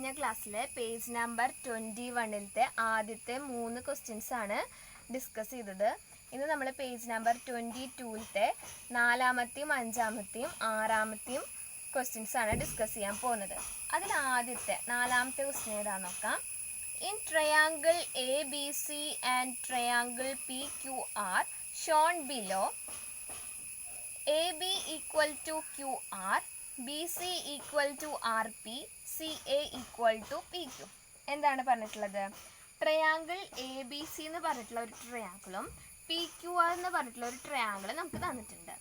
കഴിഞ്ഞ ക്ലാസ്സിലെ page number 21-ത്തെ ആദ്യത്തെ 3 ക്വസ്റ്റ്യൻസ് ആണ് ഡിസ്കസ് ചെയ്തത്. ഇന്ന് നമ്മൾ പേജ് നമ്പർ 22-ത്തെ 4-മത്തെയും 5-മത്തെയും 6-മത്തെയും ക്വസ്റ്റ്യൻസ് ആണ് ഡിസ്കസ് ചെയ്യാൻ പോകുന്നത്. അതിൽ ആദ്യത്തെ 4-മത്തെ ക്വസ്റ്റ്യൻ ഏതാണെന്ന് നോക്കാം. In triangle A B C and triangle P Q R shown below A B equal to Q R, B C equal to R P, C A equal to P Q. എന്താണ് പറഞ്ഞിട്ടുള്ളത്? Triangle A B C എന്ന് പറഞ്ഞിട്ടുള്ള ഒരു ട്രയാങ്കിളും P Q R എന്ന് പറഞ്ഞിട്ടുള്ള ഒരു triangle നമുക്ക് തന്നിട്ടുണ്ട്.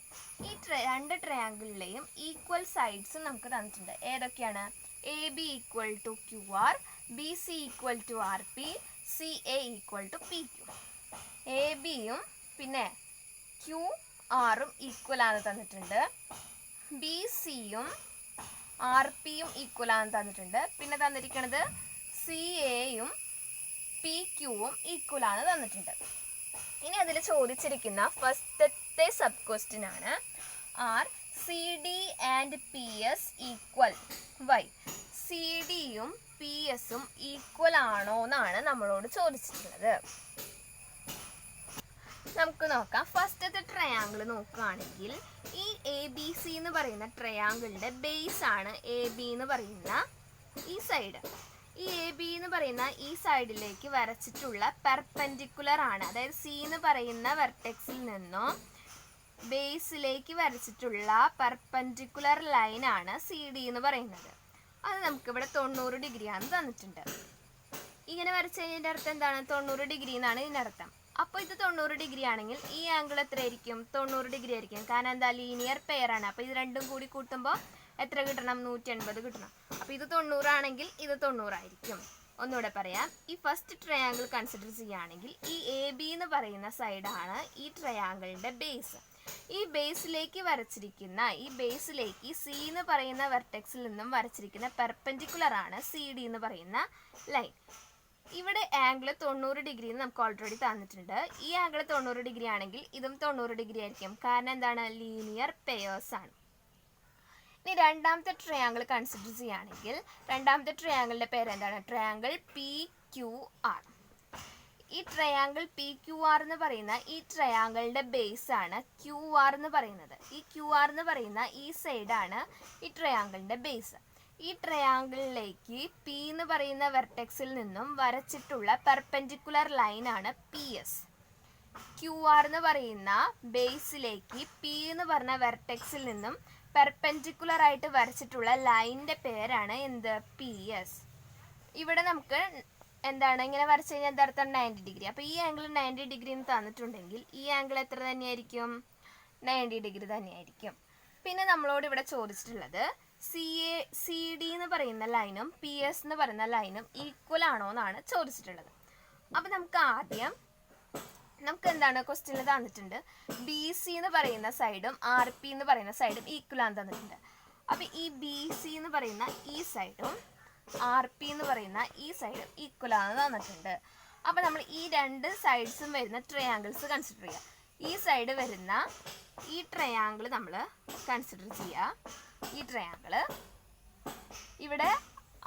ഈ രണ്ട് ട്രയാങ്കിളിലെയും ഈക്വൽ സൈഡ്സും നമുക്ക് തന്നിട്ടുണ്ട്. ഏതൊക്കെയാണ്? A B equal to Q R, B C equal to R P, C A equal to P Q. A ബിയും പിന്നെ ക്യു ആറും ഈക്വൽ ആണ് തന്നിട്ടുണ്ട്. ബി സിയും ആർ പിയും ഈക്വൽ ആണ് തന്നിട്ടുണ്ട്. പിന്നെ തന്നിരിക്കുന്നത് സി എയും പി ക്യുവും ഈക്വൽ ആണ് തന്നിട്ടുണ്ട്. ഇനി അതിൽ ചോദിച്ചിരിക്കുന്ന ഫസ്റ്റത്തെ സബ് ക്വസ്റ്റ്യൻ ആണ് are C D and P S equal why. C ഡിയും പി എസും ഈക്വൽ ആണോ എന്നാണ് നമ്മളോട് ചോദിച്ചിട്ടുള്ളത്. നമുക്ക് നോക്കാം. ഫസ്റ്റത്തെ ട്രയാങ്കിൾ നോക്കുകയാണെങ്കിൽ ഈ എ ബി സി എന്ന് പറയുന്ന ട്രയാങ്കിളിൻ്റെ ബേസ് ആണ് എ ബി എന്ന് പറയുന്ന ഈ സൈഡ്. ഈ എ ബി എന്ന് പറയുന്ന ഈ സൈഡിലേക്ക് വരച്ചിട്ടുള്ള പെർപെൻഡിക്കുലർ ആണ്. അതായത് സി എന്ന് പറയുന്ന വെർട്ടെക്സിൽ നിന്നും ബേസിലേക്ക് വരച്ചിട്ടുള്ള പെർപെൻഡിക്കുലർ ലൈനാണ് സി ഡി എന്ന് പറയുന്നത്. അത് നമുക്കിവിടെ 90 ഡിഗ്രിയാണ് തന്നിട്ടുണ്ട്. ഇങ്ങനെ വരച്ചു കഴിഞ്ഞതിൻ്റെ അർത്ഥം എന്താണ്? 90 ഡിഗ്രി എന്നാണ് ഇതിനർത്ഥം. അപ്പോൾ ഇത് 90 ഡിഗ്രി ആണെങ്കിൽ ഈ ആംഗിൾ എത്രയായിരിക്കും? 90 ഡിഗ്രി ആയിരിക്കും. കാരണം എന്താ? ലീനിയർ പെയർ ആണ്. അപ്പോൾ ഇത് രണ്ടും കൂടി കൂട്ടുമ്പോൾ എത്ര കിട്ടണം? 180 കിട്ടണം. അപ്പോൾ ഇത് 90 ആണെങ്കിൽ ഇത് 90 ആയിരിക്കും. ഒന്നുകൂടെ പറയാം. ഈ ഫസ്റ്റ് ട്രയാങ്കിൾ കൺസിഡർ ചെയ്യുകയാണെങ്കിൽ ഈ എ ബി എന്ന് പറയുന്ന സൈഡാണ് ഈ ട്രയാങ്കിളിൻ്റെ ബേസ്. ഈ ബേസിലേക്ക് സി എന്ന് പറയുന്ന വെർട്ടെക്സിൽ നിന്നും വരച്ചിരിക്കുന്ന പെർപെൻഡിക്കുലർ ആണ് സി ഡി എന്ന് പറയുന്ന ലൈൻ. ഇവിടെ ആംഗിൾ 90 ഡിഗ്രി നമുക്ക് ഓൾറെഡി തന്നിട്ടുണ്ട്. ഈ ആംഗിൾ 90 ഡിഗ്രി ആണെങ്കിൽ ഇതും 90 ഡിഗ്രി ആയിരിക്കും. കാരണം എന്താണ്? ലീനിയർ പെയേഴ്സ് ആണ്. ഇനി രണ്ടാമത്തെ ട്രയാങ്കിൾ കൺസിഡർ ചെയ്യുകയാണെങ്കിൽ രണ്ടാമത്തെ ട്രയാങ്കിളിൻ്റെ പേര് എന്താണ്? Triangle P Q R. ഈ ട്രയാങ്കിൾ പി ക്യു ആർ എന്ന് പറയുന്ന ഈ ട്രയാങ്കിളിൻ്റെ ബേസ് ആണ് ക്യു ആർ എന്ന് പറയുന്നത്. ഈ ക്യു ആർ എന്ന് പറയുന്ന ഈ സൈഡാണ് ഈ ട്രയാങ്കിളിൻ്റെ ബേസ്. ഈ ട്രയാങ്കിളിലേക്ക് പി എന്ന് പറയുന്ന വെർട്ടെക്സിൽ നിന്നും വരച്ചിട്ടുള്ള പെർപെൻഡിക്കുലർ ലൈനാണ് പി എസ്. ക്യു ആർ എന്ന് പറയുന്ന ബേസിലേക്ക് പി എന്ന് പറഞ്ഞ വെർട്ടെക്സിൽ നിന്നും പെർപെൻഡിക്കുലർ ആയിട്ട് വരച്ചിട്ടുള്ള ലൈനിൻ്റെ പേരാണ് എന്ത്? P S. ഇവിടെ നമുക്ക് എന്താണ് ഇങ്ങനെ വരച്ചു കഴിഞ്ഞാൽ എന്താർത്ഥം? 90 ഡിഗ്രി. അപ്പോൾ ഈ ആംഗിൾ 90 ഡിഗ്രി എന്ന് തന്നിട്ടുണ്ടെങ്കിൽ ഈ ആംഗിൾ എത്ര തന്നെയായിരിക്കും? 90 ഡിഗ്രി തന്നെയായിരിക്കും. പിന്നെ നമ്മളോട് ഇവിടെ ചോദിച്ചിട്ടുള്ളത് സി ഡി എന്ന് പറയുന്ന ലൈനും പി എസ് എന്ന് പറയുന്ന ലൈനും ഈക്വൽ ആണോ എന്നാണ് ചോദിച്ചിട്ടുള്ളത്. അപ്പം നമുക്ക് എന്താണ് ക്വസ്റ്റ്യനിൽ തന്നിട്ടുണ്ട്? ബി സി എന്ന് പറയുന്ന സൈഡും ആർ പി എന്ന് പറയുന്ന സൈഡും ഈക്വൽ ആണ് തന്നിട്ടുണ്ട്. അപ്പം ഈ ബി സി എന്ന് പറയുന്ന ഈ സൈഡും ആർ പി എന്ന് പറയുന്ന ഈ സൈഡും ഈക്വൽ ആണ് തന്നിട്ടുണ്ട്. അപ്പം നമ്മൾ ഈ രണ്ട് സൈഡ്സും വരുന്ന ട്രയാങ്കിൾസ് കൺസിഡർ ചെയ്യുക. ഈ സൈഡ് വരുന്ന ഈ ട്രയാങ്കിൾ നമ്മൾ കൺസിഡർ ചെയ്യുക. ഈ ട്രയാങ്കിൾ ഇവിടെ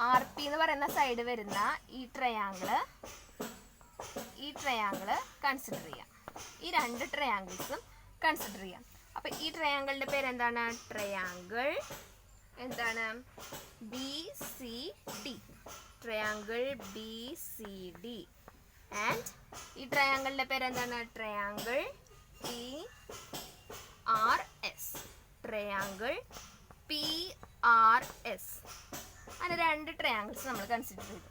ആർ പി എന്ന് പറയുന്ന സൈഡ് വരുന്ന ഈ ട്രയാങ്കിൾ കൺസിഡർ ചെയ്യാം. ഈ രണ്ട് ട്രയാങ്കിൾസും കൺസിഡർ ചെയ്യാം. അപ്പോൾ ഈ ട്രയാങ്കിളിൻ്റെ പേര് എന്താണ്? ട്രയാങ്കിൾ എന്താണ്? B C D. Triangle B C D. And ഈ ട്രയാങ്കിളിൻ്റെ പേര് എന്താണ്? Triangle P R S. Triangle P R S. അങ്ങനെ രണ്ട് ട്രയാങ്കിൾസ് നമ്മൾ കൺസിഡർ ചെയ്തു.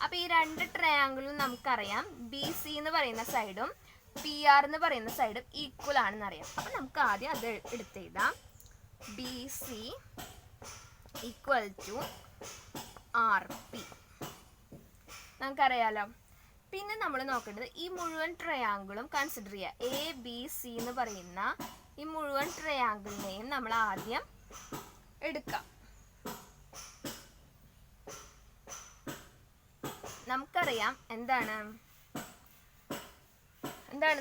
അപ്പോൾ ഈ രണ്ട് ട്രയാങ്കിളും നമുക്കറിയാം ബി സി എന്ന് പറയുന്ന സൈഡും പി ആർ എന്ന് പറയുന്ന സൈഡും ഈക്വൽ ആണെന്ന് അറിയാം. അപ്പോൾ നമുക്ക് ആദ്യം അത് എടുത്തെഴുതാം. B C equal to R P നമുക്കറിയാലോ. പിന്നെ നമ്മൾ നോക്കേണ്ടത് ഈ മുഴുവൻ ട്രയാങ്കിളും കൺസിഡർ ചെയ്യുക. എ ബി സി എന്ന് പറയുന്ന ഈ മുഴുവൻ ട്രയാങ്കിളിനെയും നമ്മൾ ആദ്യം എടുക്കാം. നമുക്കറിയാം എന്താണ്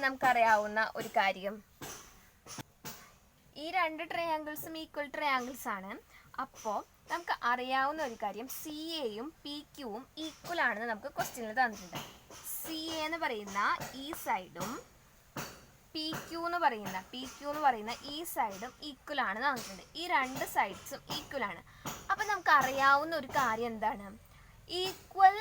നമുക്കറിയാവുന്ന ഒരു കാര്യം, ഈ രണ്ട് ട്രയാങ്കിൾസും ഈക്വൽ ട്രയാങ്കിൾസ് ആണ്. അപ്പോൾ നമുക്ക് അറിയാവുന്ന ഒരു കാര്യം സി എയും പി ക്യൂവും ഈക്വൽ ആണെന്ന് നമുക്ക് ക്വസ്റ്റ്യനിൽ തന്നിട്ടുണ്ട്. സി എ എന്ന് പറയുന്ന ഈ സൈഡും പി ക്യൂ എന്ന് പറയുന്ന ഈ സൈഡും ഈക്വൽ ആണെന്ന് തന്നിട്ടുണ്ട്. ഈ രണ്ട് സൈഡ്സും ഈക്വൽ ആണ്. അപ്പം നമുക്ക് അറിയാവുന്ന ഒരു കാര്യം എന്താണ്? ഈക്വൽ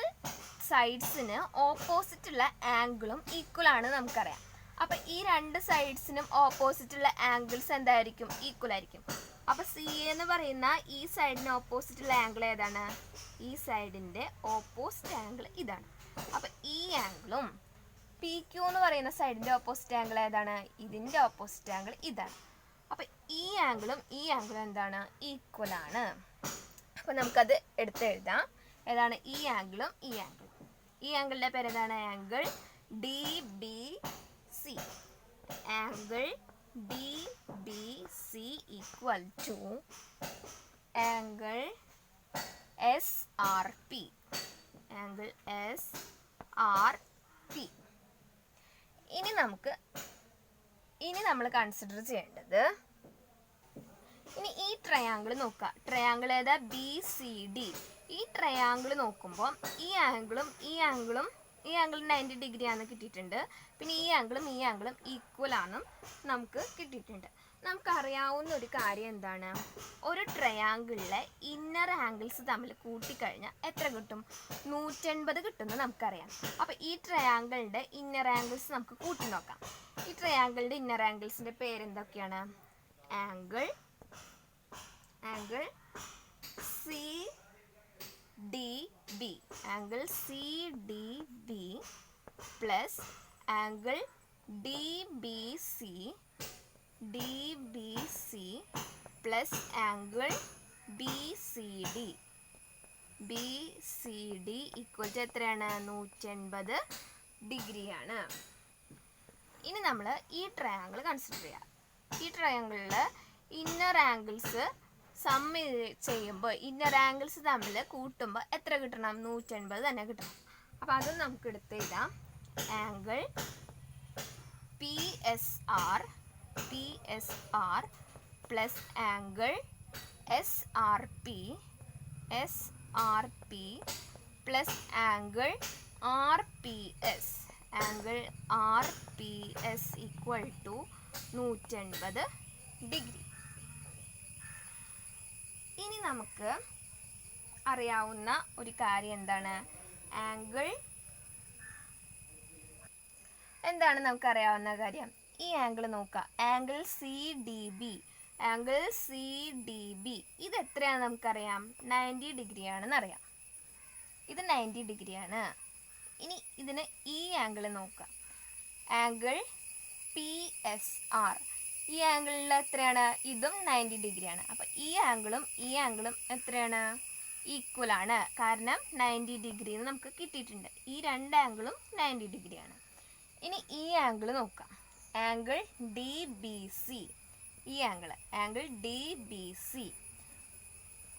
സൈഡ്സിന് ഓപ്പോസിറ്റുള്ള ആംഗിളും ഈക്വൽ ആണ് നമുക്കറിയാം. അപ്പം ഈ രണ്ട് സൈഡ്സിനും ഓപ്പോസിറ്റുള്ള ആംഗിൾസ് എന്തായിരിക്കും? ഈക്വൽ ആയിരിക്കും. അപ്പം സി എന്ന് പറയുന്ന ഈ സൈഡിന് ഓപ്പോസിറ്റുള്ള ആംഗിൾ ഏതാണ്? ഈ സൈഡിൻ്റെ ഓപ്പോസിറ്റ് ആംഗിൾ ഇതാണ്. അപ്പം ഈ ആംഗിളും പി ക്യൂ എന്ന് പറയുന്ന സൈഡിൻ്റെ ഓപ്പോസിറ്റ് ആംഗിൾ ഏതാണ്? ഇതിൻ്റെ ഓപ്പോസിറ്റ് ആംഗിൾ ഇതാണ്. അപ്പം ഈ ആംഗിളും എന്താണ്? ഈക്വൽ ആണ്. അപ്പം നമുക്കത് എടുത്തെഴുതാം. ഏതാണ്? ഈ ആംഗിളും ഈ ആംഗിളിൻ്റെ പേര് ഏതാണ്? Angle D B C. Angle D B C equal to angle S R P. Angle S R P. ഇനി നമ്മൾ കൺസിഡർ ചെയ്യേണ്ടത്, ഇനി ഈ ട്രയാങ്കിൾ നോക്കുക. ട്രയാങ്കിൾ ഏതാ? B C D. ഈ ട്രയാങ്കിൾ നോക്കുമ്പോൾ ഈ ആംഗിളും 90 ഡിഗ്രി ആണെന്ന് കിട്ടിയിട്ടുണ്ട്. പിന്നെ ഈ ആംഗിളും ഈക്വൽ ആണെന്നും നമുക്ക് കിട്ടിയിട്ടുണ്ട്. നമുക്കറിയാവുന്ന ഒരു കാര്യം എന്താണ്? ഒരു ട്രയാങ്കിളിലെ ഇന്നർ ആംഗിൾസ് തമ്മിൽ കൂട്ടിക്കഴിഞ്ഞാൽ എത്ര കിട്ടും? 180 കിട്ടുമെന്ന് നമുക്കറിയാം. അപ്പോൾ ഈ ട്രയാങ്കിളിൻ്റെ ഇന്നർ ആംഗിൾസ് നമുക്ക് കൂട്ടി നോക്കാം. ഈ ട്രയാങ്കിളിൻ്റെ ഇന്നർ ആംഗിൾസിൻ്റെ പേരെന്തൊക്കെയാണ്? Angle C D B. Angle C D B plus angle D B C plus angle B C D equal to എത്രയാണ്? 180 ഡിഗ്രിയാണ്. ഇനി നമ്മൾ ഈ ട്രയാങ്കിൾ കൺസിഡർ ചെയ്യാം. ഈ ട്രയാങ്കിളിൽ ഇന്നർ ആംഗിൾസ് ചെയ്യുമ്പോൾ ഇന്നർ ആംഗിൾസ് തമ്മിൽ കൂട്ടുമ്പോൾ എത്ര കിട്ടണം? 180 തന്നെ കിട്ടണം. അപ്പോൾ അത് നമുക്ക് എടുത്തെഴുതാം. Angle P S R plus angle S R P plus angle R P S equal to 180 degree. ഇനി നമുക്ക് അറിയാവുന്ന ഒരു കാര്യം എന്താണ്? എന്താണ് നമുക്കറിയാവുന്ന കാര്യം? ഈ ആംഗിൾ നോക്കുക. ആംഗിൾ സി ഡി ബി ഇത് എത്രയാണ് നമുക്കറിയാം? 90 ഡിഗ്രി ആണെന്ന് അറിയാം. ഇത് 90 ഡിഗ്രിയാണ്. ഇനി ഇതിന് ഈ ആംഗിൾ നോക്കുക. Angle P S R. ഈ ആംഗിളിൽ എത്രയാണ്? ഇതും 90 ഡിഗ്രിയാണ്. അപ്പം ഈ ആംഗിളും എത്രയാണ്? ഈക്വൽ ആണ്. കാരണം 90 ഡിഗ്രി എന്ന് നമുക്ക് കിട്ടിയിട്ടുണ്ട്. ഈ രണ്ട് ആംഗിളും 90 ഡിഗ്രിയാണ്. ഇനി ഈ ആംഗിൾ നോക്കാം. Angle D B C. ഈ ആംഗിൾ ഡി ബി സി.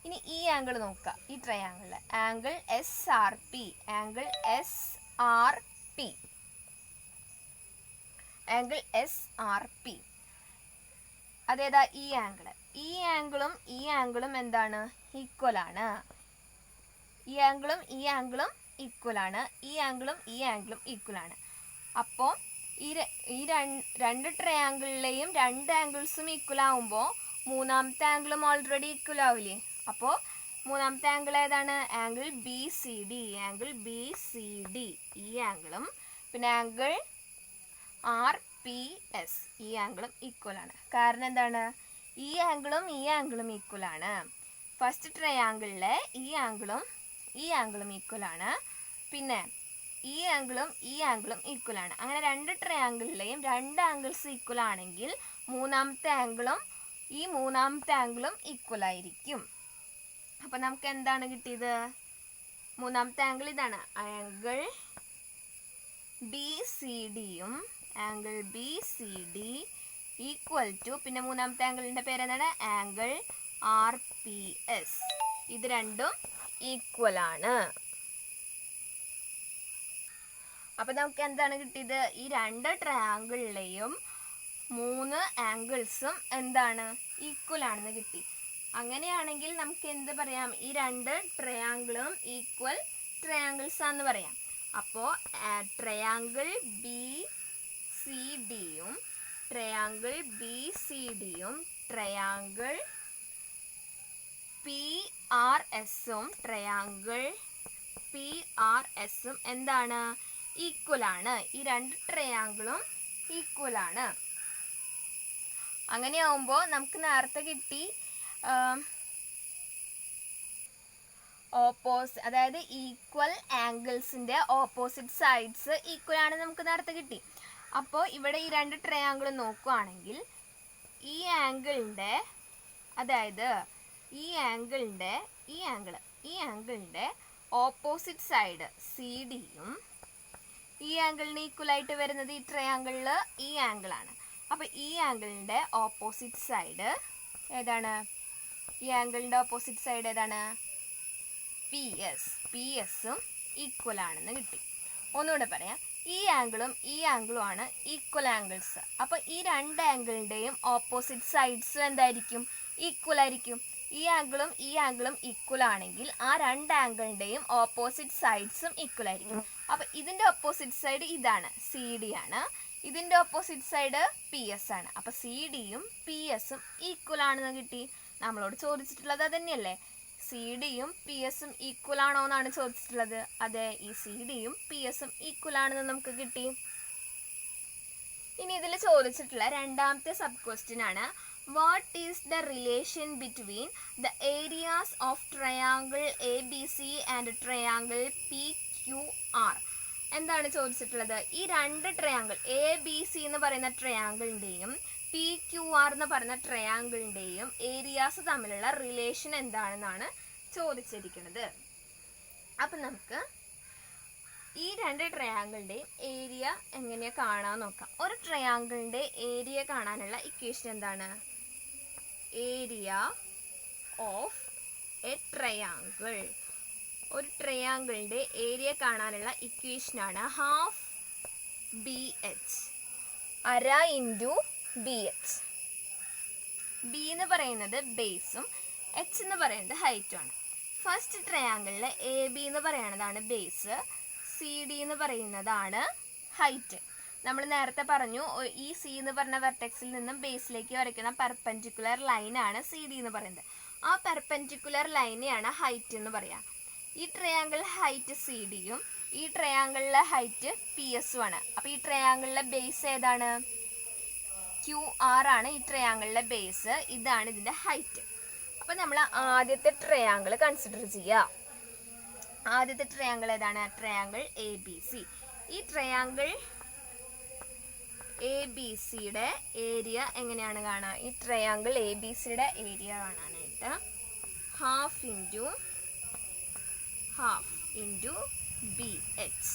ഇനി ഈ ആംഗിൾ നോക്കുക. ഈ ട്രയാങ്കിളിൽ ആംഗിൾ എസ് ആർ പി. അതേതാ? ഈ ആംഗിളും എന്താണ്? ഈക്വൽ ആണ്. ഈ ആംഗിളും ഈക്വൽ ആണ്. ഈ ആംഗിളും ഈക്വൽ ആണ്. അപ്പോൾ ഈ രണ്ട് ട്രയാങ്കിളിലെയും രണ്ട് ആംഗിൾസും ഈക്വൽ ആവുമ്പോൾ മൂന്നാമത്തെ ആംഗിളും ഓൾറെഡി ഈക്വൽ ആവില്ലേ? അപ്പോൾ മൂന്നാമത്തെ ആംഗിൾ ഏതാണ്? Angle B C D. ഈ ആംഗിളും പിന്നെ ആംഗിൾ ആർ പി എസ് ഈ ആംഗിളും ഈക്വൽ ആണ്. കാരണം എന്താണ്? ഈ ആംഗിളും ഈക്വൽ ആണ്. ഫസ്റ്റ് ട്രയാങ്കിളിലെ ഈ ആംഗിളും ഈക്വൽ ആണ്. പിന്നെ ഈ ആംഗിളും ഈക്വൽ ആണ്. അങ്ങനെ രണ്ട് ട്രയാങ്കിളിലെയും രണ്ട് ആംഗിൾസ് ഈക്വൽ ആണെങ്കിൽ മൂന്നാമത്തെ ആംഗിളും ഈക്വൽ ആയിരിക്കും. അപ്പം നമുക്ക് എന്താണ് കിട്ടിയത്? മൂന്നാമത്തെ ആംഗിൾ ഇതാണ്. Angle B C D equal to പിന്നെ മൂന്നാമത്തെ ആംഗിളിൻ്റെ പേര് എന്താണ്? Angle R P S. ഇത് രണ്ടും ഈക്വൽ ആണ്. അപ്പം നമുക്ക് എന്താണ് കിട്ടിയത്? ഈ രണ്ട് ട്രയാങ്കിളിലെയും മൂന്ന് ആംഗിൾസും എന്താണ്? ഈക്വൽ ആണെന്ന് കിട്ടി. അങ്ങനെയാണെങ്കിൽ നമുക്ക് എന്ത് പറയാം? ഈ രണ്ട് ട്രയാങ്കിളും ഈക്വൽ ട്രയാങ്കിൾസ് ആണെന്ന് പറയാം. അപ്പോൾ ട്രയാങ്കിൾ BCDയും ട്രയാങ്കിൾ BCDയും ട്രയാങ്കിൾ PRSും ട്രയാങ്കിൾ PRSും എന്താണ്? ഈക്വൽ ആണ്. ഈ രണ്ട് ട്രയാങ്കിളും ഈക്വൽ ആണ്. അങ്ങനെയാവുമ്പോൾ നമുക്ക് നേരത്തെ കിട്ടി അതായത് ഈക്വൽ ആംഗിൾസിന്റെ ഓപ്പോസിറ്റ് സൈഡ്സ് ഈക്വൽ ആണ് നമുക്ക് നേരത്തെ കിട്ടി. അപ്പോൾ ഇവിടെ ഈ രണ്ട് ട്രയാങ്കിൾ നോക്കുകയാണെങ്കിൽ ഈ ആംഗിളിന്റെ അതായത് ഈ ആംഗിളിന്റെ ഓപ്പോസിറ്റ് സൈഡ് CDയും ഈ ആംഗിളിന് ഈക്വൽ ആയിട്ട് വരുന്നത് ഈ ട്രയാങ്കിളിൽ ഈ ആംഗിളാണ്. അപ്പോൾ ഈ ആംഗിളിന്റെ ഓപ്പോസിറ്റ് സൈഡ് ഏതാണ്? ഈ ആംഗിളിന്റെ ഓപ്പോസിറ്റ് സൈഡ് ഏതാണ്? PSും ഈക്വൽ ആണെന്ന് കിട്ടി. ഒന്നുകൂടെ പറയാം, ഈ ആംഗിളും ആണ് ഈക്വൽ ആംഗിൾസ്. അപ്പോൾ ഈ രണ്ട് ആംഗിളിന്റെയും ഓപ്പോസിറ്റ് സൈഡ്സ് എന്തായിരിക്കും? ഈക്വൽ ആയിരിക്കും. ഈ ആംഗിളും ഈക്വൽ ആണെങ്കിൽ ആ രണ്ട് ആംഗിളിന്റെയും ഓപ്പോസിറ്റ് സൈഡ്സും ഈക്വൽ ആയിരിക്കും. അപ്പൊ ഇതിന്റെ ഓപ്പോസിറ്റ് സൈഡ് ഇതാണ്, CD ആണ്. ഇതിന്റെ ഓപ്പോസിറ്റ് സൈഡ് PS ആണ്. അപ്പൊ CDയും PSും ഈക്വൽ ആണെന്ന് കിട്ടി. നമ്മളോട് ചോദിച്ചിട്ടുള്ളത് അതന്നെയല്ലേ? CDയും PSും ഈക്വൽ ആണോ എന്നാണ് ചോദിച്ചിട്ടുള്ളത്. അതെ, ഈ CDയും PSും ഈക്വൽ ആണെന്ന് നമുക്ക് കിട്ടി. ഇനി ഇതിൽ ചോദിച്ചിട്ടുള്ള രണ്ടാമത്തെ സബ് ക്വസ്റ്റ്യൻ ആണ്, what is the relation between the areas of triangle ABC and triangle PQR? എന്താണ് ചോദിച്ചിട്ടുള്ളത്? ഈ രണ്ട് ട്രയാങ്കിൾ ABC എന്ന് പറയുന്ന ട്രയാങ്കിളിന്റെയും PQR എന്ന് പറയുന്ന ട്രയാങ്കിളിന്റെയും ഏരിയാസ് തമ്മിലുള്ള റിലേഷൻ എന്താണെന്നാണ് ചോദിച്ചിരിക്കുന്നത്. അപ്പം നമുക്ക് ഈ രണ്ട് ട്രയാങ്കിളിന്റെയും ഏരിയ എങ്ങനെയാ കാണാൻ നോക്കാം. ഒരു ട്രയാങ്കിളിന്റെ ഏരിയ കാണാനുള്ള ഇക്വേഷൻ എന്താണ്? Area of A triangle. ഒരു ട്രയാങ്കിളിന്റെ ഏരിയ കാണാനുള്ള ഇക്വേഷനാണ് ഹാഫ് BH, അര ഇൻറ്റു BH. B എന്ന് പറയുന്നത് ബേസും H എന്ന് പറയുന്നത് ഹൈറ്റും ആണ്. ഫസ്റ്റ് ട്രയാങ്കിളിലെ AB എന്ന് പറയുന്നതാണ് ബേസ്, CD എന്ന് പറയുന്നതാണ് ഹൈറ്റ്. നമ്മൾ നേരത്തെ പറഞ്ഞു ഈ C എന്ന് പറഞ്ഞ വെർട്ടെക്സിൽ നിന്നും ബേസിലേക്ക് വരയ്ക്കുന്ന പെർപെൻഡിക്കുലർ ലൈനാണ് CD എന്ന് പറയുന്നത്. ആ പെർപെൻഡിക്കുലർ ലൈനെയാണ് ഹൈറ്റ് എന്ന് പറയാം. ഈ ട്രയാങ്കിൾ ഹൈറ്റ് CDയും ഈ ട്രയാങ്കിളിലെ ഹൈറ്റ് PSും ആണ്. അപ്പോൾ ഈ ട്രയാങ്കിളിലെ ബേസ് ഏതാണ്? QR ആണ് ഈ ട്രയാങ്കിളിലെ ബേസ്. ഇതാണ് ഇതിന്റെ ഹൈറ്റ്. അപ്പോൾ നമ്മൾ ആദ്യത്തെ ട്രയാങ്കിൾ കൺസിഡർ ചെയ്യുക. ആദ്യത്തെ ട്രയാങ്കിൾ ഏതാണ്? Triangle ABC. ഈ ട്രയാങ്കിൾ ABCയുടെ ഏരിയ എങ്ങനെയാണ് കാണുക? ഈ ട്രയാങ്കിൾ ABCയുടെ ഏരിയ കാണാനായിട്ട് half into BH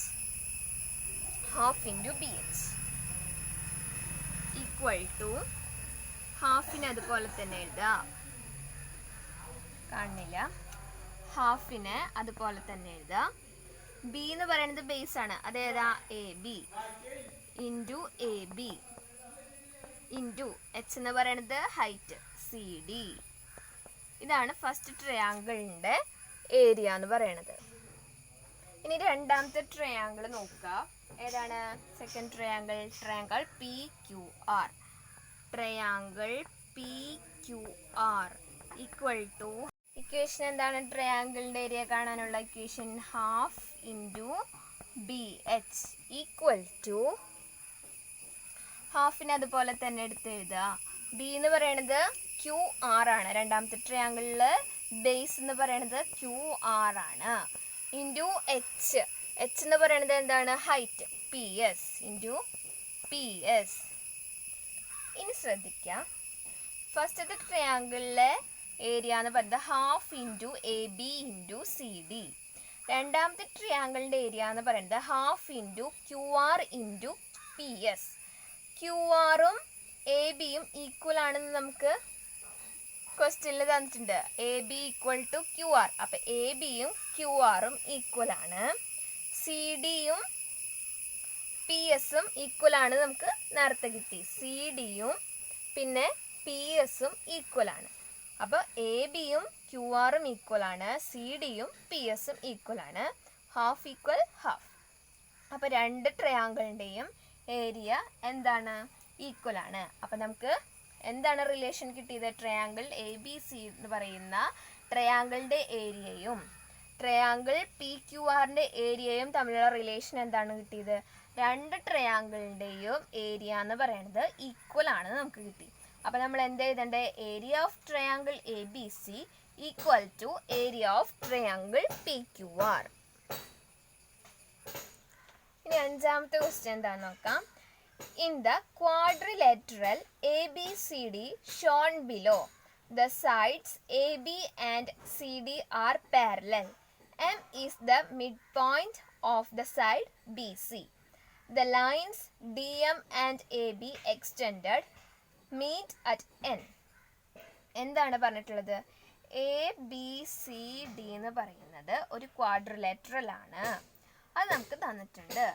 equal to ഹാഫിന് അതുപോലെ തന്നെ എഴുതുക. കാണുന്നില്ല? ഹാഫിന് അതുപോലെ തന്നെ എഴുതുക. B എന്ന് പറയുന്നത് ബേസ് ആണ്, അതേതാ? AB into AB into H എന്ന് പറയുന്നത് ഹൈറ്റ് CD. ഇതാണ് ഫസ്റ്റ് ട്രയാങ്കിളിൻ്റെ ഏരിയ എന്ന് പറയുന്നത്. ഇനി രണ്ടാമത്തെ ട്രയാങ്കിൾ നോക്കുക. ഏതാണ്? Second triangle PQR. Triangle PQR equal to equation എന്താണ്? ട്രയാങ്കിളിൻ്റെ ഏരിയ കാണാനുള്ള equation half into BH equal to ഹാഫിന് അതുപോലെ തന്നെ എടുത്ത് എഴുതുക. B എന്ന് പറയുന്നത് QR ആണ്. രണ്ടാമത്തെ ട്രയാങ്കിളിൽ ബേസ് എന്ന് പറയുന്നത് QR ആണ്. ഇൻറ്റു H എന്ന് പറയുന്നത് എന്താണ്? Height PS into PS. ഇനി ശ്രദ്ധിക്കാം, ഫസ്റ്റത്തെ ട്രയാങ്കിളിലെ ഏരിയ എന്ന് പറയുന്നത് half into AB into CD. രണ്ടാമത്തെ ട്രയാങ്കിളിൻ്റെ ഏരിയ എന്ന് പറയുന്നത് half into QR into PS. QRും ABയും ഈക്വൽ ആണെന്ന് നമുക്ക് ക്വസ്റ്റ്യനിൽ തന്നിട്ടുണ്ട്. AB equal to QR. അപ്പം ABയും QRും ഈക്വൽ ആണ്. CDയും PSും ഈക്വൽ ആണ് നമുക്ക് നേരത്തെ കിട്ടി. CDയും പിന്നെ PSും ഈക്വൽ ആണ്. അപ്പോൾ എ ബിയും ക്യു ആറും ഈക്വൽ ആണ്, സി ഡിയും പി എസും ഈക്വൽ ആണ്, ഹാഫ് ഈക്വൽ ഹാഫ്. അപ്പോൾ രണ്ട് ട്രയാങ്കിളിൻ്റെയും ഏരിയ എന്താണ്? ഈക്വൽ ആണ്. അപ്പോൾ നമുക്ക് എന്താണ് റിലേഷൻ കിട്ടിയത്? ട്രയാങ്കിൾ എ ബി സി എന്ന് പറയുന്ന ട്രയാങ്കിളിൻ്റെ ഏരിയയും ട്രയാങ്കിൾ പി ക്യു ആറിൻ്റെ ഏരിയയും തമ്മിലുള്ള റിലേഷൻ എന്താണ് കിട്ടിയത്? രണ്ട് ട്രയാങ്കിളിൻ്റെയും ഏരിയ എന്ന് പറയുന്നത് ഈക്വൽ ആണെന്ന് നമുക്ക് കിട്ടി. അപ്പോൾ നമ്മൾ എന്ത് എഴുതണ്ടേ? Area of triangle A B C equal to area of triangle P Q R. ഇനി അഞ്ചാമത്തെ ക്വസ്റ്റ്യൻ എന്താണെന്ന് നോക്കാം. In the quadrilateral A B C D shown below, the sides AB and CD are parallel. M is the midpoint of the side BC. The lines DM and AB extended meet at N. എന്താണ് പറഞ്ഞിട്ടുള്ളത്? A B C D എന്ന് പറയുന്നത് ഒരു quadrilateral ആണ്. അത് നമുക്ക് തന്നിട്ടുണ്ട്.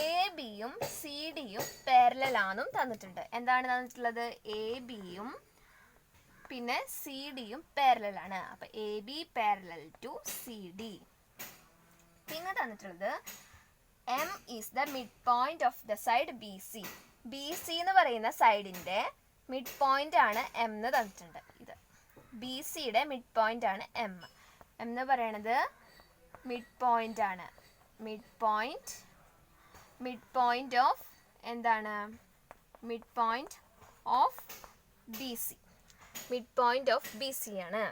A ബിയും സി ഡിയും പാരലൽ ആണെന്നും തന്നിട്ടുണ്ട്. എന്താണ് തന്നിട്ടുള്ളത്? എ ബിയും പിന്നെ സി ഡിയും പാരലൽ ആണ്. അപ്പം A B parallel to C D. പിന്നെ തന്നിട്ടുള്ളത് M is the mid point of the side B C. B C എന്ന് പറയുന്ന സൈഡിൻ്റെ മിഡ് പോയിന്റ് ആണ് എം എന്ന് തന്നിട്ടുണ്ട്. ഇത് ബി സിയുടെ മിഡ് പോയിന്റ് ആണ് എം. എം എന്ന് പറയണത് മിഡ് പോയിന്റ് ആണ്. മിഡ് പോയിന്റ് ഓഫ് എന്താണ്? Mid point of B C. Mid point of B C ആണ്.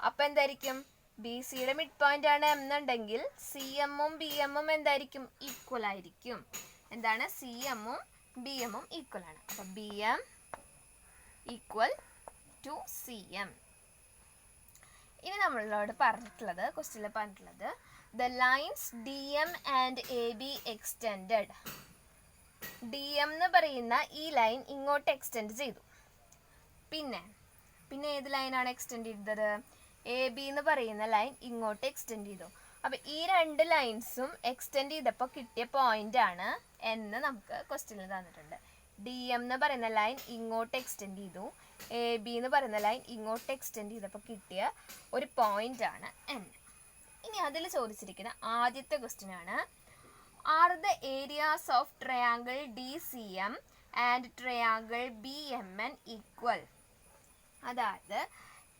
അപ്പം എന്തായിരിക്കും? ബി സിയുടെ മിഡ് പോയിന്റ് ആണ് എം എന്നുണ്ടെങ്കിൽ സി എമ്മും ബി എമ്മും എന്തായിരിക്കും? ഈക്വൽ ആയിരിക്കും. എന്താണ്? സി എമ്മും ബി എമ്മും ഈക്വൽ ആണ്. അപ്പം B M equal to C M. ഇനി നമ്മളോട് പറഞ്ഞിട്ടുള്ളത്, ക്വസ്റ്റ്യനിൽ പറഞ്ഞിട്ടുള്ളത് the lines D M and A B extended. D M എന്ന് പറയുന്ന ഈ ലൈൻ ഇങ്ങോട്ട് എക്സ്റ്റെൻഡ് ചെയ്തു. പിന്നെ ഏത് ലൈനാണ് എക്സ്റ്റെൻഡ് ചെയ്തത്? എ ബി എന്ന് പറയുന്ന ലൈൻ ഇങ്ങോട്ട് എക്സ്റ്റെൻഡ് ചെയ്തു. അപ്പം ഈ രണ്ട് ലൈൻസും എക്സ്റ്റെൻഡ് ചെയ്തപ്പോൾ കിട്ടിയ പോയിന്റ് ആണ് എന്ന് നമുക്ക് ക്വസ്റ്റ്യനിൽ തന്നിട്ടുണ്ട്. ഡി എം എന്ന് പറയുന്ന ലൈൻ ഇങ്ങോട്ട് എക്സ്റ്റെൻഡ് ചെയ്തു, എ ബി എന്ന് പറയുന്ന ലൈൻ ഇങ്ങോട്ട് എക്സ്റ്റെൻഡ് ചെയ്തപ്പോൾ കിട്ടിയ ഒരു പോയിന്റ് ആണ് എൻ. ഇനി അതിൽ ചോദിച്ചിരിക്കുന്ന ആദ്യത്തെ ക്വസ്റ്റ്യൻ ആണ്, are the areas of triangle D C M and triangle B M N equal. അതായത്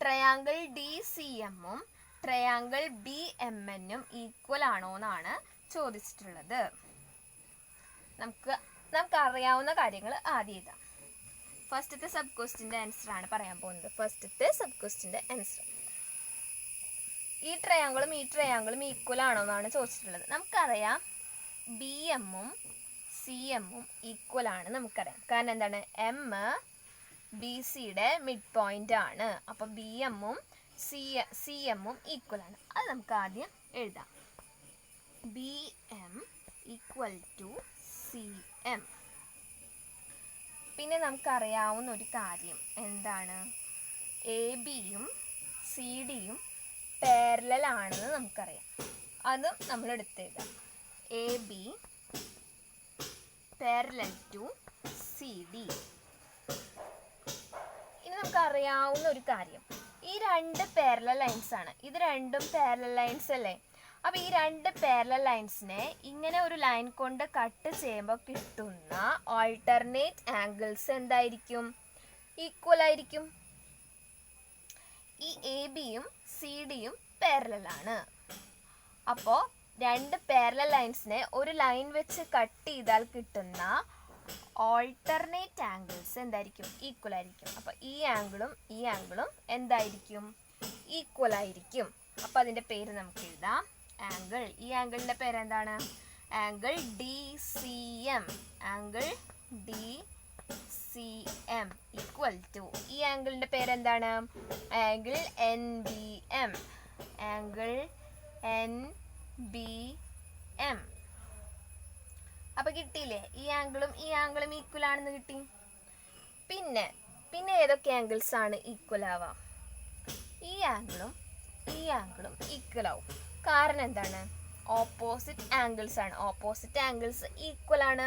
ട്രയാങ്കിൾ ഡി സി എമ്മും ട്രയാങ്കിൾ ബി എം എന്നും ഈക്വൽ ആണോ എന്നാണ് ചോദിച്ചിട്ടുള്ളത്. നമുക്ക് അറിയാവുന്ന കാര്യങ്ങൾ ആദ്യം എഴുതാം. ഫസ്റ്റത്തെ സബ് ക്വസ്റ്റ്യൻ്റെ ആൻസർ ആണ് പറയാൻ പോകുന്നത്. ഫസ്റ്റത്തെ സബ് ക്വസ്റ്റ്യൻ്റെ ആൻസർ, ഈ ട്രയാങ്കിളും ഈക്വൽ ആണോ എന്നാണ് ചോദിച്ചിട്ടുള്ളത്. നമുക്കറിയാം ബി എമ്മും സി എമ്മും ഈക്വൽ ആണ് നമുക്കറിയാം. കാരണം എന്താണ്? എം ബി സിയുടെ മിഡ് പോയിന്റ് ആണ്. അപ്പം ബി എമ്മും സി എമ്മും ഈക്വൽ ആണ്. അത് നമുക്ക് ആദ്യം എഴുതാം. B M equal to C M. പിന്നെ നമുക്കറിയാവുന്ന ഒരു കാര്യം എന്താണ്? എ ബിയും സി ഡിയും പാരലൽ ആണെന്ന് നമുക്കറിയാം. അതും നമ്മൾ എടുത്തെഴുതാം. A B parallel to C D. ഇനി നമുക്ക് അറിയാവുന്ന ഒരു കാര്യം, ഈ രണ്ട് പാരലൽ ലൈൻസ് ആണ്. ഇത് രണ്ടും പാരലൽ ലൈൻസ് അല്ലേ? അപ്പോൾ ഈ രണ്ട് പാരലൽ ലൈൻസിനെ ഇങ്ങനെ ഒരു ലൈൻ കൊണ്ട് കട്ട് ചെയ്യുമ്പോൾ കിട്ടുന്ന ആൾട്ടർനേറ്റ് ആംഗിൾസ് എന്തായിരിക്കും? ഈക്വൽ ആയിരിക്കും. ഈ എ ബിയും സി ഡിയും പാരലൽ ആണ്. അപ്പോൾ രണ്ട് പാരലൽ ലൈൻസിനെ ഒരു ലൈൻ വെച്ച് കട്ട് ചെയ്താൽ കിട്ടുന്ന ഓൾട്ടർനേറ്റ് ആംഗിൾസ് എന്തായിരിക്കും? ഈക്വൽ ആയിരിക്കും. അപ്പോൾ ഈ ആംഗിളും എന്തായിരിക്കും? ഈക്വൽ ആയിരിക്കും. അപ്പോൾ അതിൻ്റെ പേര് നമുക്ക് എഴുതാം. ആംഗിൾ, ഈ ആംഗിളിൻ്റെ പേര് എന്താണ്? Angle D C M. Angle D C M equal to, ഈ ആംഗിളിൻ്റെ പേരെന്താണ്? Angle N B M. Angle N B M. അപ്പം കിട്ടിയില്ലേ? ഈ ആംഗിളും ഈക്വൽ ആണെന്ന് കിട്ടി. പിന്നെ ഏതൊക്കെ ആംഗിൾസ് ആണ് ഈക്വൽ ആവാം? ഈ ആംഗിളും ഈക്വൽ ആവും. കാരണം എന്താണ്? ഓപ്പോസിറ്റ് ആംഗിൾസ് ആണ്. ഓപ്പോസിറ്റ് ആംഗിൾസ് ഈക്വൽ ആണ്,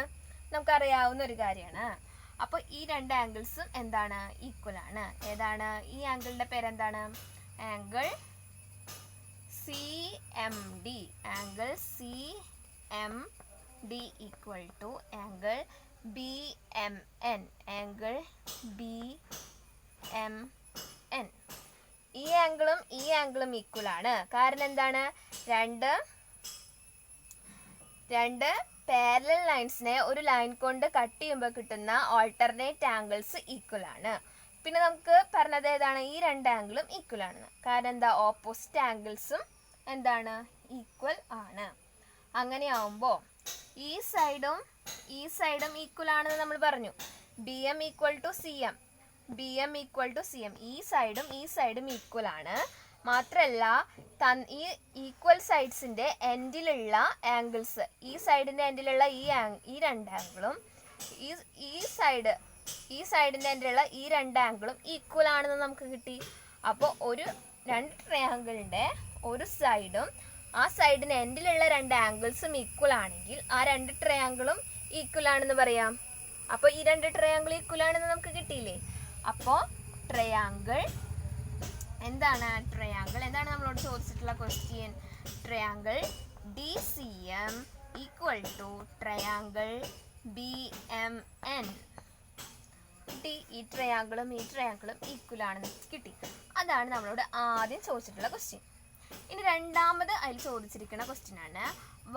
നമുക്കറിയാവുന്ന ഒരു കാര്യമാണ്. അപ്പോൾ ഈ രണ്ട് ആംഗിൾസും എന്താണ്? ഈക്വൽ ആണ്. ഏതാണ്? ഈ ആംഗിളിൻ്റെ പേരെന്താണ്? Angle CMD. Angle CMD equal to angle BMN. Angle BMN. ഈ ആംഗിളും ഈക്വൽ ആണ്. കാരണം എന്താണ്? രണ്ട് പാരലൽ ലൈൻസിനെ ഒരു ലൈൻ കൊണ്ട് കട്ട് ചെയ്യുമ്പോൾ കിട്ടുന്ന ഓൾട്ടർനേറ്റ് ആംഗിൾസ് ഈക്വൽ ആണ്. പിന്നെ നമുക്ക് പറഞ്ഞത് ഏതാണ്? ഈ രണ്ട് ആംഗിളും ഈക്വൽ ആണ്. കാരണം എന്താ? ഓപ്പോസിറ്റ് ആംഗിൾസും എന്താണ്? ഈക്വൽ ആണ്. അങ്ങനെയാവുമ്പോൾ ഈ സൈഡും ഈക്വൽ ആണെന്ന് നമ്മൾ പറഞ്ഞു. BM equal to CM. ഈ സൈഡും ഈക്വൽ ആണ്. മാത്രമല്ല ഈ ഈക്വൽ സൈഡ്സിൻ്റെ എൻഡിലുള്ള ആംഗിൾസ്, ഈ സൈഡിൻ്റെ എൻഡിലുള്ള ഈ രണ്ട് ആംഗിളും ഈ സൈഡിൻ്റെ എൻഡിലുള്ള ഈ രണ്ട് ആംഗിളും ഈക്വൽ ആണെന്ന് നമുക്ക് കിട്ടി. അപ്പോൾ രണ്ട് ട്രയാങ്കിളിൻ്റെ ഒരു സൈഡും ആ സൈഡിന് എൻഡിലുള്ള രണ്ട് ആംഗിൾസും ഈക്വൽ ആണെങ്കിൽ ആ രണ്ട് ട്രയാങ്കിളും ഈക്വൽ ആണെന്ന് പറയാം. അപ്പോൾ ഈ രണ്ട് ട്രയാങ്കിൾ ഈക്വൽ ആണെന്ന് നമുക്ക് കിട്ടിയില്ലേ? അപ്പോൾ ട്രയാങ്കിൾ എന്താണ്? എന്താണ് നമ്മളോട് ചോദിച്ചിട്ടുള്ള question? Triangle DCM equal to triangle BMN. ഈ ട്രയാങ്കിളും ഈക്വൽ ആണെന്ന് കിട്ടി. അതാണ് നമ്മളോട് ആദ്യം ചോദിച്ചിട്ടുള്ള ക്വസ്റ്റ്യൻ. ഇനി രണ്ടാമത് അതിൽ ചോദിച്ചിരിക്കുന്ന ക്വസ്റ്റ്യൻ ആണ്,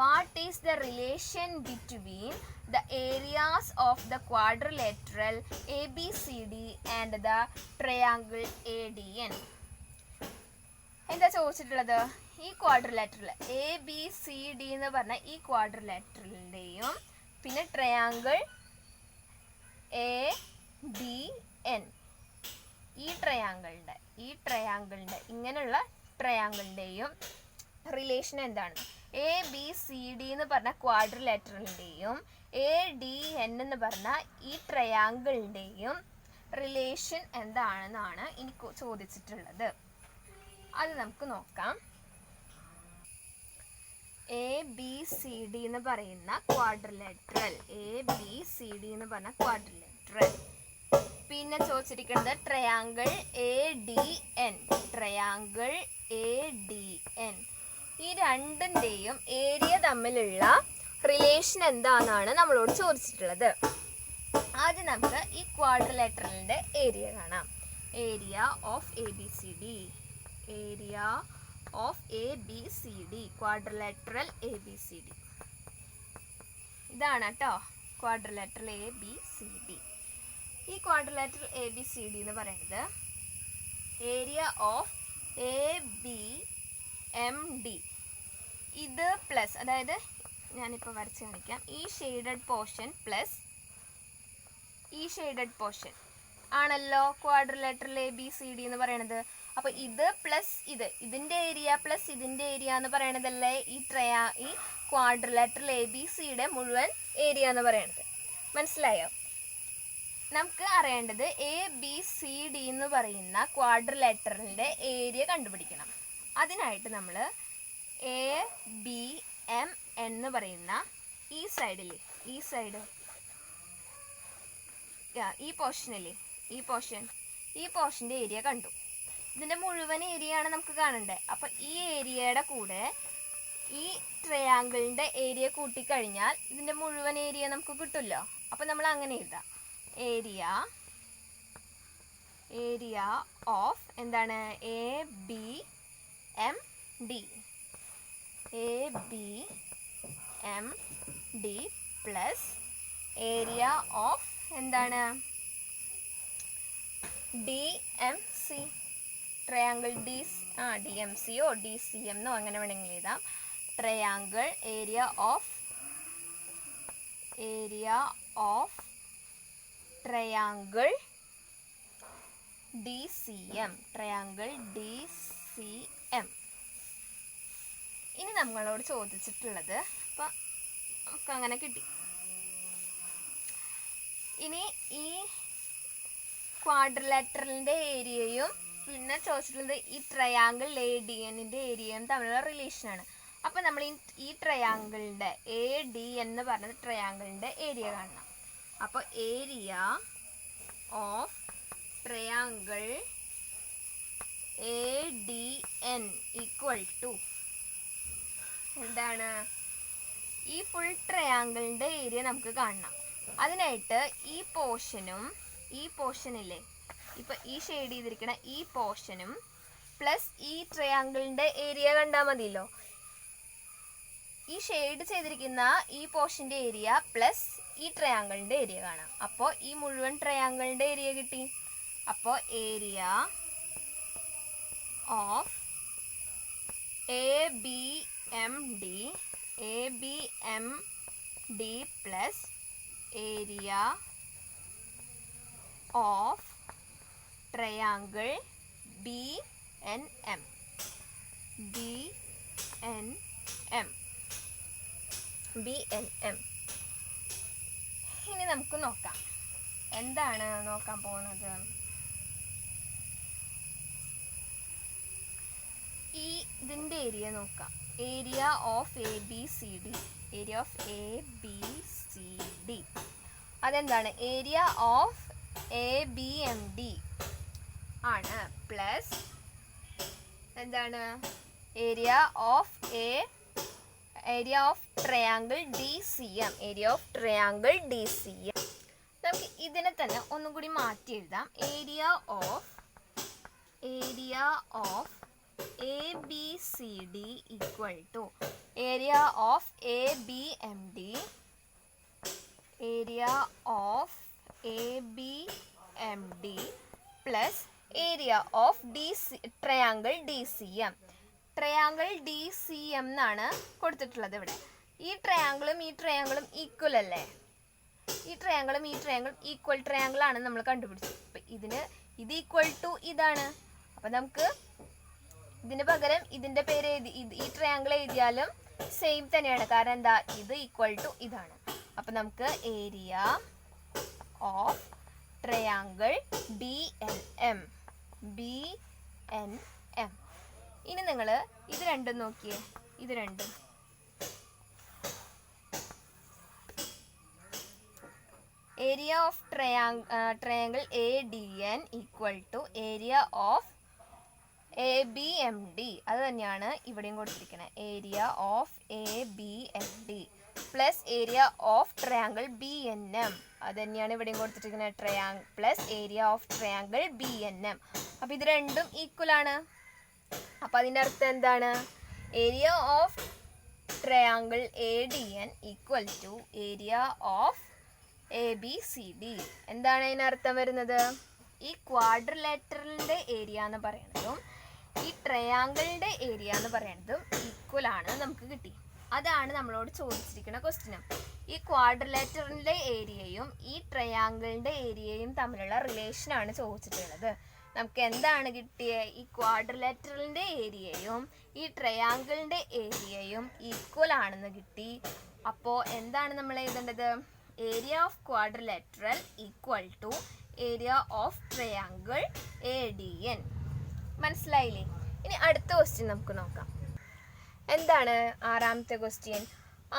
what is the relation between the areas of the quadrilateral ABCD and the triangle ADN. എന്താ ചോദിച്ചിട്ടുള്ളത്? ഈ ക്വാഡ്രിലേറ്ററൽ ABCD എന്ന് പറഞ്ഞ ഈ ക്വാഡ്രിലേറ്ററലിൻ്റെയും പിന്നെ ട്രയാങ്കിൾ ADN ഈ ട്രയാങ്കിളിൻ്റെ ഇങ്ങനെയുള്ള ട്രയാങ്കിളിൻ്റെയും റിലേഷൻ എന്താണ്? ABCD എന്ന് പറഞ്ഞ ക്വാഡ്രിലേറ്ററലിൻ്റെയും ADN എന്ന് പറഞ്ഞ ഈ ട്രയാങ്കിളിൻ്റെയും റിലേഷൻ എന്താണെന്നാണ് എനിക്ക് ചോദിച്ചിട്ടുള്ളത്. അത് നമുക്ക് നോക്കാം. ABCD എന്ന് പറയുന്ന ക്വാഡ്രിലേറ്ററൽ, പിന്നെ ചോദിച്ചിരിക്കുന്നത് ട്രയാങ്കിൾ ADN. ഈ രണ്ടിൻ്റെയും ഏരിയ തമ്മിലുള്ള റിലേഷൻ എന്താണെന്നാണ് നമ്മളോട് ചോദിച്ചിട്ടുള്ളത്. ആദ്യം നമുക്ക് ഈ ക്വാഡ്രിലേറ്ററലിൻ്റെ ഏരിയ കാണാം. Area of ABCD, quadrilateral ABCD. ഇതാണ് കേട്ടോ ക്വാഡ്രിലേറ്ററൽ ABCD. ഈ ക്വാഡ്രിലേറ്ററൽ ABCD എന്ന് പറയുന്നത് ഏരിയ ഓഫ് ABMD. ഇത് പ്ലസ്, അതായത് ഞാനിപ്പോൾ വരച്ച് കാണിക്കാം, ഈ ഷെയ്ഡഡ് പോർഷൻ പ്ലസ് ഈ ഷെയ്ഡഡ് പോർഷൻ ആണല്ലോ ക്വാഡ്രിലേറ്ററൽ ABCD എന്ന് പറയുന്നത്. അപ്പോൾ ഇത് പ്ലസ് ഇതിൻ്റെ ഏരിയ പ്ലസ് ഇതിൻ്റെ ഏരിയ എന്ന് പറയണതല്ലേ ഈ ക്വാഡ്രിലേറ്ററൽ ABCയുടെ മുഴുവൻ ഏരിയ എന്ന് പറയണത്. മനസ്സിലായോ? നമുക്ക് അറിയേണ്ടത് ABCD എന്ന് പറയുന്ന ക്വാഡ്രിലേറ്ററലിൻ്റെ ഏരിയ കണ്ടുപിടിക്കണം. അതിനായിട്ട് നമ്മൾ ABM എന്ന് പറയുന്ന ഈ സൈഡില്ലേ, ഈ പോർഷനില്ലേ, ഈ പോർഷൻ്റെ ഏരിയ കണ്ടു. ഇതിൻ്റെ മുഴുവൻ ഏരിയ ആണ് നമുക്ക് കാണണ്ടേ. അപ്പം ഈ ഏരിയയുടെ കൂടെ ഈ ട്രയാങ്കിളിൻ്റെ ഏരിയ കൂട്ടിക്കഴിഞ്ഞാൽ ഇതിൻ്റെ മുഴുവൻ ഏരിയ നമുക്ക് കിട്ടുമല്ലോ. അപ്പം നമ്മൾ അങ്ങനെ എഴുതാം, ഏരിയ ഓഫ് എന്താണ്? ABMD പ്ലസ് ഏരിയ ഓഫ് എന്താണ്? DMC. ട്രയാങ്കിൾ DMCയോ DCM എന്നോ അങ്ങനെ വേണമെങ്കിൽ എഴുതാം. Triangle area of triangle DCM. ഇനി നമ്മളോട് ചോദിച്ചിട്ടുള്ളത് അപ്പം നമുക്ക് അങ്ങനെ കിട്ടി. ഇനി ഈ ക്വാഡ്രിലേറ്ററലിൻ്റെ ഏരിയയും പിന്നെ ചോദിച്ചിട്ടുള്ളത് ഈ ട്രയാങ്കിൾ ADNൻ്റെ ഏരിയയും തമ്മിലുള്ള റിലേഷനാണ്. അപ്പം നമ്മൾ ഈ ട്രയാങ്കിളിൻ്റെ ADN എന്ന് പറഞ്ഞത് ട്രയാങ്കിളിൻ്റെ ഏരിയ കാണണം. അപ്പോൾ area of triangle ADN equal to എന്താണ്? ഈ ഫുൾ ട്രയാങ്കിളിൻ്റെ ഏരിയ നമുക്ക് കാണണം. അതിനായിട്ട് ഈ പോർഷനില്ലേ, ഇപ്പം ഈ ഷെയ്ഡ് ചെയ്തിരിക്കണ ഈ പോർഷനും പ്ലസ് ഈ ട്രയാങ്കിളിൻ്റെ ഏരിയ കണ്ടാൽ മതിയല്ലോ. ഈ ഷെയ്ഡ് ചെയ്തിരിക്കുന്ന ഈ പോർഷൻ്റെ ഏരിയ പ്ലസ് ഈ ട്രയാങ്കിളിൻ്റെ ഏരിയ കാണാം. അപ്പോൾ ഈ മുഴുവൻ ട്രയാങ്കിളിൻ്റെ ഏരിയ കിട്ടി. അപ്പോൾ area of ABMD plus area of triangle BNM. ഇനി നമുക്ക് നോക്കാം എന്താണ് നോക്കാൻ പോകുന്നത്. ഇതിൻ്റെ ഏരിയ നോക്കാം. Area of ABCD, area of ABCD അതെന്താണ്? ഏരിയ ഓഫ് ABMD ആണ് പ്ലസ് എന്താണ്? Area of triangle DCM, area of triangle DCM. നമുക്ക് ഇതിനെ തന്നെ ഒന്നും കൂടി മാറ്റി എഴുതാം. Area of ABCD equal to area of ABMD, area of ABMD plus area of triangle DCM. Triangle DCM എന്നാണ് കൊടുത്തിട്ടുള്ളത് ഇവിടെ. ഈ ട്രയാങ്കിളും ഈക്വൽ അല്ലേ? ഈ ട്രയാങ്കിളും ഈക്വൽ ട്രയാങ്കിൾ ആണ് നമ്മൾ കണ്ടുപിടിച്ചത്. അപ്പം ഇത് ഈക്വൽ ടു ഇതാണ്. അപ്പം നമുക്ക് ഇതിന് പകരം ഇതിൻ്റെ പേര് ഈ ട്രയാങ്കിൾ എഴുതിയാലും സെയിം തന്നെയാണ്. കാരണം എന്താ? ഇത് ഈക്വൽ ടു ഇതാണ്. അപ്പം നമുക്ക് ഏരിയ ഓഫ് ട്രയാങ്കിൾ BNM. ഇനി നിങ്ങൾ ഇത് രണ്ടും നോക്കിയേ. ഇത് രണ്ടും area of triangle ADN equal to area of ABMD. അത് തന്നെയാണ് ഇവിടെയും കൊടുത്തിരിക്കുന്നത്. Area of ABMD plus area of triangle BNM. അത് തന്നെയാണ് ഇവിടെയും കൊടുത്തിരിക്കുന്നത്. Plus area of triangle BNM. അപ്പോൾ ഇത് രണ്ടും ഈക്വൽ ആണ്. അപ്പോൾ അതിൻ്റെ അർത്ഥം എന്താണ്? Area of triangle ADN equal to area of ABCD. എന്താണ് അതിനർത്ഥം വരുന്നത്? ഈ ക്വാഡ്രിലേറ്ററലിൻ്റെ ഏരിയ എന്ന് പറയുന്നതും ഈ ട്രയാങ്കിളിൻ്റെ ഏരിയ എന്ന് പറയുന്നതും ഈക്വൽ ആണ് നമുക്ക് കിട്ടി. അതാണ് നമ്മളോട് ചോദിച്ചിരിക്കുന്ന ക്വസ്റ്റ്യനും. ഈ ക്വാഡ്രിലേറ്ററിൻ്റെ ഏരിയയും ഈ ട്രയാങ്കിളിൻ്റെ ഏരിയയും തമ്മിലുള്ള റിലേഷനാണ് ചോദിച്ചിട്ടുള്ളത്. നമുക്ക് എന്താണ് കിട്ടിയത്? ഈ ക്വാഡ്രിലേറ്ററിൻ്റെ ഏരിയയും ഈ ട്രയാങ്കിളിൻ്റെ ഏരിയയും ഈക്വൽ ആണെന്ന് കിട്ടി. അപ്പോൾ എന്താണ് നമ്മൾ എഴുതേണ്ടത്? Area of quadrilateral equal to area of triangle ADN. മനസ്സിലായില്ലേ? ഇനി അടുത്ത ക്വസ്റ്റ്യൻ നമുക്ക് നോക്കാം. എന്താണ് ആറാമത്തെ question?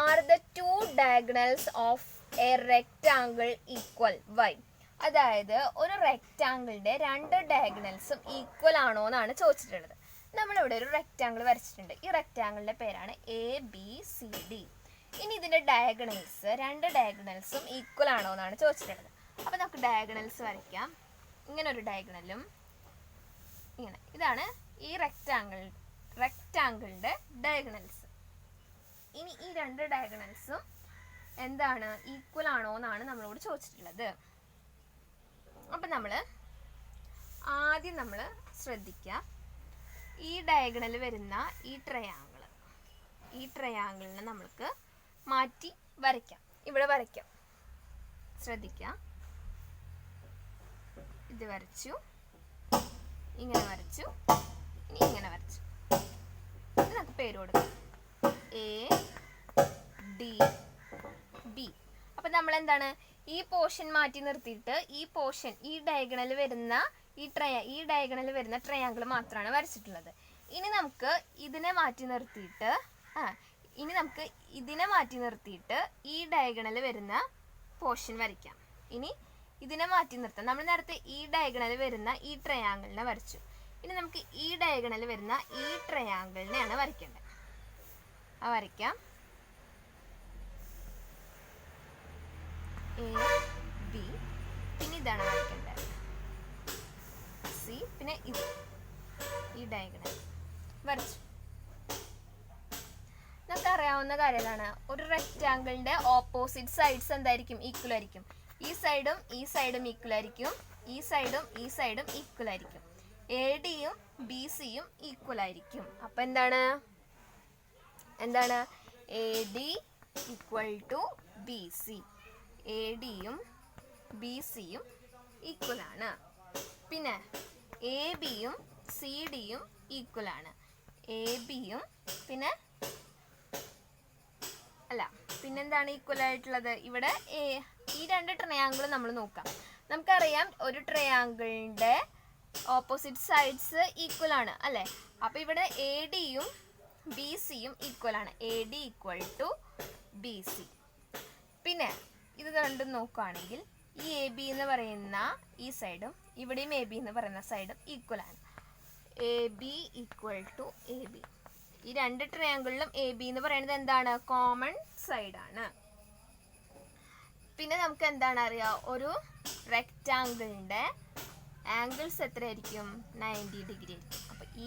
Are the two diagonals of a rectangle equal why? അതായത് ഒരു റെക്റ്റാങ്കിളിൻ്റെ രണ്ട് ഡയഗണൽസും ഈക്വൽ ആണോ എന്നാണ് ചോദിച്ചിട്ടുള്ളത്. നമ്മളിവിടെ ഒരു റെക്റ്റാങ്കിൾ വരച്ചിട്ടുണ്ട്. ഈ റെക്റ്റാങ്കിളിൻ്റെ പേരാണ് ABCD. ഇനി ഇതിൻ്റെ രണ്ട് ഡയഗണൽസും ഈക്വൽ ആണോ എന്നാണ് ചോദിച്ചിട്ടുള്ളത്. അപ്പോൾ നമുക്ക് ഡയഗണൽസ് വരയ്ക്കാം. ഇങ്ങനെ ഒരു ഡയഗണലും ഇങ്ങനെ. ഇതാണ് ഈ റെക്റ്റാങ്കിളിൻ്റെ ഡയഗണൽസ്. ഇനി ഈ രണ്ട് ഡയഗണൽസും എന്താണ്? ഈക്വൽ ആണോ എന്നാണ് നമ്മളോട് ചോദിച്ചിട്ടുള്ളത്. അപ്പം ആദ്യം നമ്മൾ ശ്രദ്ധിക്കുക. ഈ ഡയഗണൽ വരുന്ന ഈ ട്രയാങ്കിളിനെ നമ്മൾക്ക് മാറ്റി വരയ്ക്കാം. ഇവിടെ വരയ്ക്കാം. ശ്രദ്ധിക്കുക. ഇത് വരച്ചു, ഇങ്ങനെ വരച്ചു, ഇനി ഇങ്ങനെ വരച്ചു. ഇത് നമുക്ക് പേര് കൊടുക്കാം ADB. അപ്പം നമ്മൾ എന്താണ്? ഈ പോർഷൻ മാറ്റി നിർത്തിയിട്ട് ഈ ഡയഗണൽ വരുന്ന ട്രയാങ്കിൾ മാത്രമാണ് വരച്ചിട്ടുള്ളത്. ഇനി നമുക്ക് ഇതിനെ മാറ്റി നിർത്തിയിട്ട് ഈ ഡയഗണൽ വരുന്ന പോർഷൻ വരയ്ക്കാം. ഇനി ഇതിനെ മാറ്റി നിർത്താം. നമ്മൾ നേരത്തെ ഈ ഡയഗണൽ വരുന്ന ഈ ട്രയാങ്കിളിനെ വരച്ചു. ഇനി നമുക്ക് ഈ ഡയഗണൽ വരുന്ന ഈ ട്രയാങ്കിളിനെയാണ് വരയ്ക്കേണ്ടത്. വരയ്ക്കാം. എ ബി, പിന്നെ ഇതാണ് വരയ്ക്കേണ്ടത്, സി, പിന്നെ ഇത് ഈ ഡയഗണൽ വരച്ചു. നമുക്ക് അറിയാവുന്ന കാര്യമാണ്, ഒരു റെക്റ്റാങ്കിളിന്റെ ഓപ്പോസിറ്റ് സൈഡ്സ് എന്തായിരിക്കും? ഈക്വൽ ആയിരിക്കും. ഈ സൈഡും ഈ സൈഡും ഈക്വൽ ആയിരിക്കും, ഈ സൈഡും ഈ സൈഡും ഈക്വൽ ആയിരിക്കും. എ ഡിയും ബി സിയും ഈക്വൽ ആയിരിക്കും. അപ്പൊ എന്താണ് A D equal to B C. A ഡിയും ബി സിയും ഈക്വൽ ആണ്. പിന്നെ എ ബിയും സി ഡിയും ഈക്വൽ ആണ്. എ ബിയും പിന്നെന്താണ് ഈക്വൽ ആയിട്ടുള്ളത്? ഇവിടെ ഈ രണ്ട് ട്രയാങ്കിൾ നമ്മൾ നോക്കാം. നമുക്കറിയാം ഒരു ട്രയാങ്കിളിന്റെ ഓപ്പോസിറ്റ് സൈഡ്സ് ഈക്വൽ ആണ് അല്ലേ? അപ്പൊ ഇവിടെ എ ഡിയും ബി സിയും ഈക്വൽ ആണ്. A D equal to B C. പിന്നെ ഇത് രണ്ടും നോക്കുകയാണെങ്കിൽ ഈ എ ബി എന്ന് പറയുന്ന ഈ സൈഡും ഇവിടെയും എ ബി എന്ന് പറയുന്ന സൈഡും ഈക്വൽ ആണ്. A B equal to A B. ഈ രണ്ട് ട്രയാങ്കിളിലും എ ബി എന്ന് പറയുന്നത് എന്താണ്? കോമൺ സൈഡാണ്. പിന്നെ നമുക്ക് എന്താണ് അറിയാം? ഒരു റെക്റ്റാങ്കിളിന്റെ ആംഗിൾസ് എത്രയായിരിക്കും? 90 ഡിഗ്രി ആയിരിക്കും. അപ്പൊ ഈ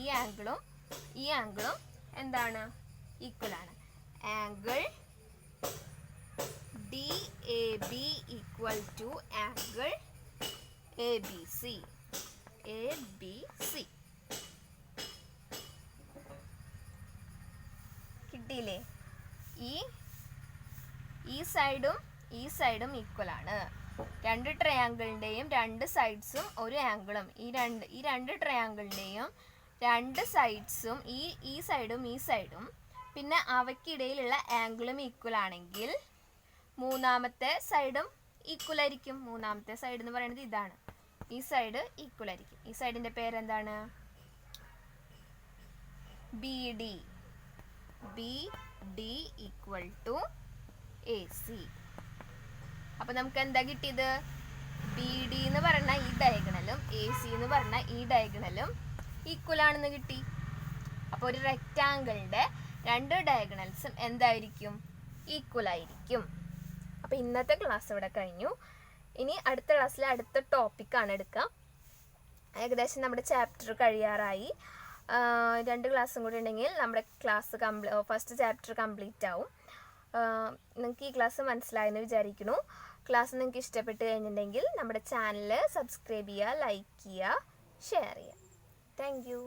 ആംഗിളും എന്താണ്? ഈക്വൽ ആണ്. Angle D A B equal to angle A B C. കിട്ടിയില്ലേ? ഈ സൈഡും ഈക്വൽ ആണ്. രണ്ട് ട്രയാങ്കിളിന്റെയും രണ്ട് സൈഡ്സും ഒരു ആംഗിളും ഈ രണ്ട് ട്രയാങ്കിളിന്റെയും രണ്ട് സൈഡ്സും ഈ സൈഡും പിന്നെ അവയ്ക്കിടയിലുള്ള ആംഗിളും ഈക്വൽ ആണെങ്കിൽ മൂന്നാമത്തെ സൈഡും ഈക്വൽ ആയിരിക്കും. മൂന്നാമത്തെ സൈഡ് എന്ന് പറയുന്നത് ഇതാണ്. ഈ സൈഡ് ഈക്വൽ ആയിരിക്കും. ഈ സൈഡിന്റെ പേരെന്താണ്? B D equal to A C. അപ്പൊ നമുക്ക് എന്താ കിട്ടിയത്? ബി ഡി എന്ന് പറഞ്ഞ ഈ ഡയഗണലും എ സി എന്ന് പറഞ്ഞ ഈ ഡയഗണലും ഈക്വൽ ആണെന്ന് കിട്ടി. അപ്പൊ ഒരു റെക്റ്റാങ്കിളിന്റെ രണ്ട് ഡയഗണൽസും എന്തായിരിക്കും? ഈക്വൽ ആയിരിക്കും. അപ്പൊ ഇന്നത്തെ ക്ലാസ് ഇവിടെ കഴിഞ്ഞു. ഇനി അടുത്ത ക്ലാസ്സിൽ അടുത്ത ടോപ്പിക്കാണ് എടുക്കുക. ഏകദേശം നമ്മുടെ ചാപ്റ്റർ കഴിയാറായി. 2 ക്ലാസ്സും കൂടി ഉണ്ടെങ്കിൽ നമ്മുടെ ക്ലാസ് ഫസ്റ്റ് ചാപ്റ്റർ കംപ്ലീറ്റ് ആവും. നിങ്ങൾക്ക് ഈ ക്ലാസ് മനസ്സിലായെന്ന് വിചാരിക്കുന്നു. ക്ലാസ് നിങ്ങൾക്ക് ഇഷ്ടപ്പെട്ട് കഴിഞ്ഞിട്ടുണ്ടെങ്കിൽ നമ്മുടെ ചാനൽ സബ്സ്ക്രൈബ് ചെയ്യുക, ലൈക്ക് ചെയ്യുക, ഷെയർ ചെയ്യുക. Thank you.